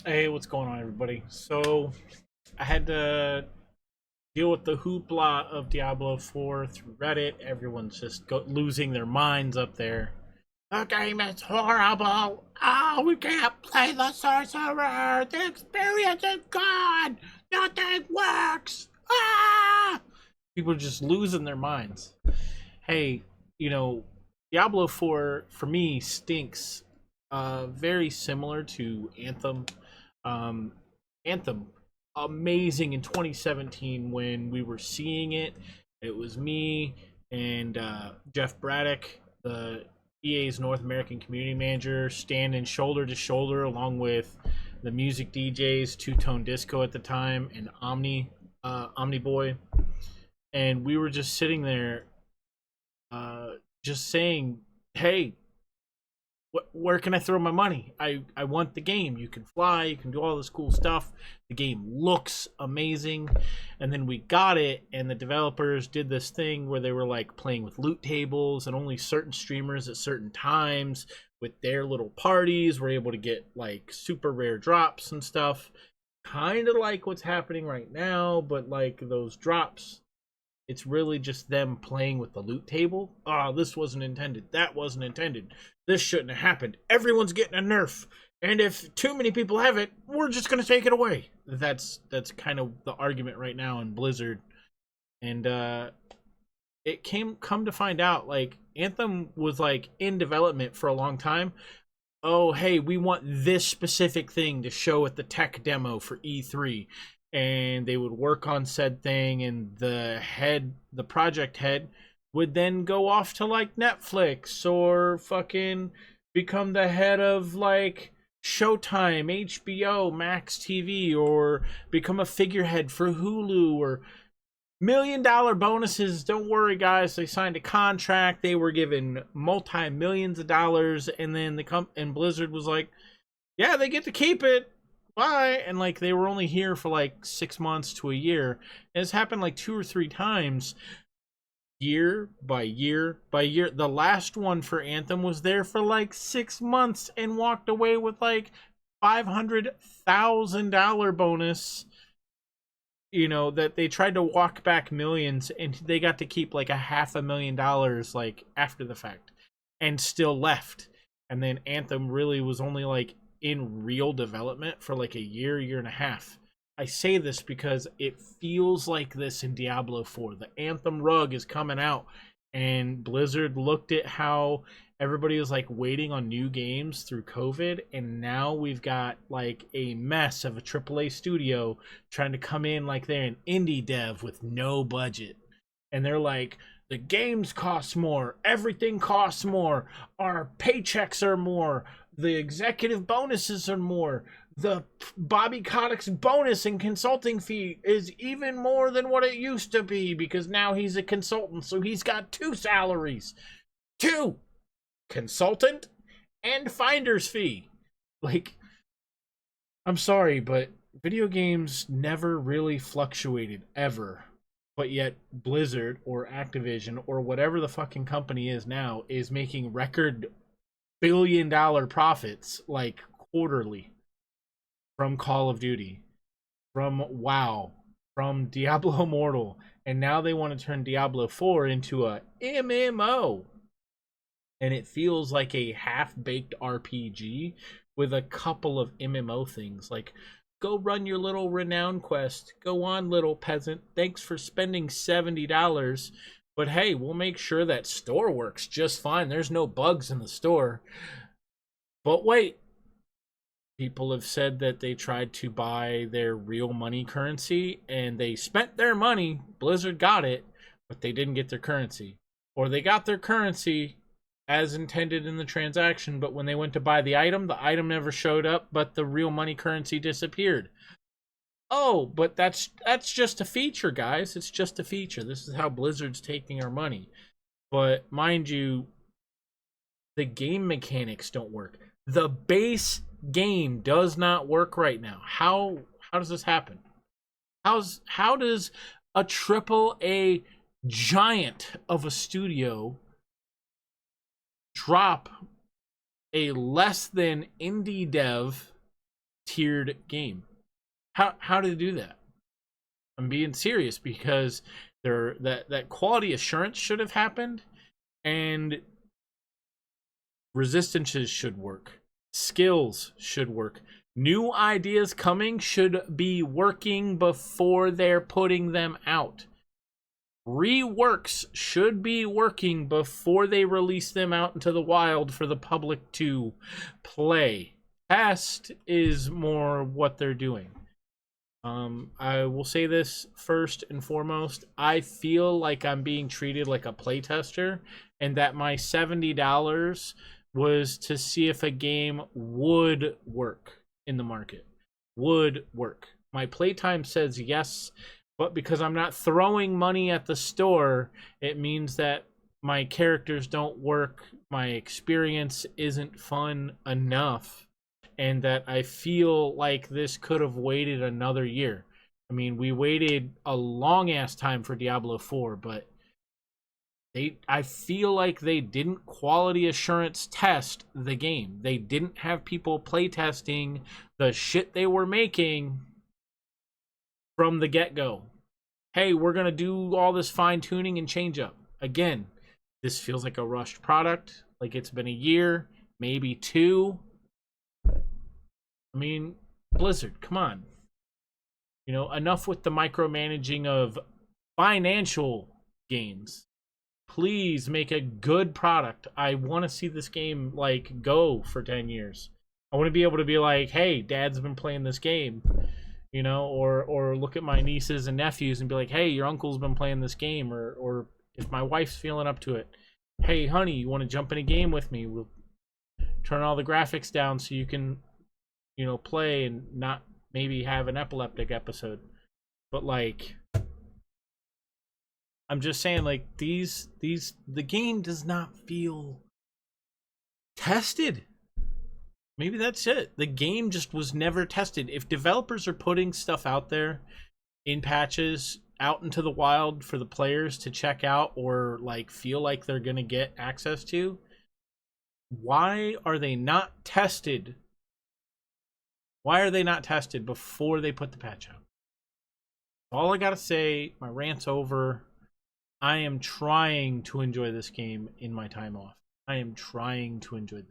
Hey, what's going on, everybody? So, I had to deal with the hoopla of Diablo 4 through Reddit. Everyone's just losing their minds up there. The game is horrible. Oh, we can't play the sorcerer. The experience is gone. Nothing works. Ah! People are just losing their minds. Hey, you know, Diablo 4 for me stinks. Very similar to Anthem. Um, Anthem, amazing in 2017 when we were seeing it. It was me and Jeff Braddock, the EA's North American community manager, standing shoulder to shoulder along with the music DJs, Two Tone Disco at the time, and Omni Boy, and we were just sitting there, just saying, "Hey, where can I throw my money? I want the game. You can fly, you can do all this cool stuff. The game looks amazing." And then we got it, and the developers did this thing where they were like playing with loot tables, and only certain streamers at certain times with their little parties were able to get like super rare drops and stuff. Kind of like what's happening right now, but like those drops, it's really just them playing with the loot table. Oh, this wasn't intended. That wasn't intended. This shouldn't have happened. Everyone's getting a nerf. And if too many people have it, we're just going to take it away. That's kind of the argument right now in Blizzard. And it come to find out, like, Anthem was like in development for a long time. Oh, hey, we want this specific thing to show at the tech demo for E3. And they would work on said thing, and the project head would then go off to like Netflix or fucking become the head of like Showtime, HBO, Max TV, or become a figurehead for Hulu, or $1 million bonuses. Don't worry, guys, they signed a contract, they were given multi-millions of dollars, and then and Blizzard was like, yeah, they get to keep it. Bye. And like they were only here for like 6 months to a year. And it's happened like 2 or 3 times, year by year by year. The last one for Anthem was there for like 6 months and walked away with like $500,000 bonus. You know, that they tried to walk back millions, and they got to keep like $500,000 like after the fact, and still left. And then Anthem really was only like in real development for like a year and a half. I say this because it feels like this in Diablo 4. The Anthem rug is coming out, and Blizzard looked at how everybody was like waiting on new games through COVID, and now we've got like a mess of a AAA studio trying to come in like they're an indie dev with no budget. And they're like, the games cost more, everything costs more, our paychecks are more, the executive bonuses are more, the Bobby Kotick's bonus and consulting fee is even more than what it used to be because now he's a consultant, so he's got 2 salaries. 2! Consultant and finder's fee. Like, I'm sorry, but video games never really fluctuated, ever. But yet Blizzard or Activision or whatever the fucking company is now is making record $1 billion profits like quarterly from Call of Duty, from WoW, from Diablo Immortal, and now they want to turn Diablo 4 into a MMO. And it feels like a half-baked RPG with a couple of MMO things like, go run your little renown quest. Go on, little peasant. Thanks for spending $70. But hey, we'll make sure that store works just fine. There's no bugs in the store. But wait, people have said that they tried to buy their real money currency and they spent their money. Blizzard got it, but they didn't get their currency. Or they got their currency as intended in the transaction, but when they went to buy the item never showed up, but the real money currency disappeared. Oh, but that's just a feature, guys. It's just a feature. This is how Blizzard's taking our money. But mind you, the game mechanics don't work. The base game does not work right now. How does this happen? How does a AAA giant of a studio drop a less than indie dev tiered game. How do they do that? I'm being serious, because that quality assurance should have happened, and resistances should work. Skills should work. New ideas coming should be working before they're putting them out. Reworks should be working before they release them out into the wild for the public to play. Test is more what they're doing. I will say this first and foremost. I feel like I'm being treated like a playtester, and that my $70 was to see if a game would work in the market. Would work. My playtime says yes, but because I'm not throwing money at the store, it means that my characters don't work, my experience isn't fun enough, and that I feel like this could have waited another year. I mean, we waited a long ass time for Diablo 4, but I feel like they didn't quality assurance test the game. They didn't have people play testing the shit they were making from the get-go. Hey, we're going to do all this fine-tuning and change up. Again, this feels like a rushed product, like it's been a year, maybe 2. I mean, Blizzard, come on. You know, enough with the micromanaging of financial games. Please make a good product. I want to see this game, like, go for 10 years. I want to be able to be like, hey, Dad's been playing this game. You know, or look at my nieces and nephews and be like, hey, your uncle's been playing this game. Or if my wife's feeling up to it, hey, honey, you want to jump in a game with me? We'll turn all the graphics down so you can, you know, play and not maybe have an epileptic episode. But, like, I'm just saying, like, the game does not feel tested. Maybe that's it. The game just was never tested. If developers are putting stuff out there in patches out into the wild for the players to check out, or like feel like they're going to get access to, why are they not tested? Why are they not tested before they put the patch out? All I got to say, my rant's over. I am trying to enjoy this game in my time off. I am trying to enjoy this.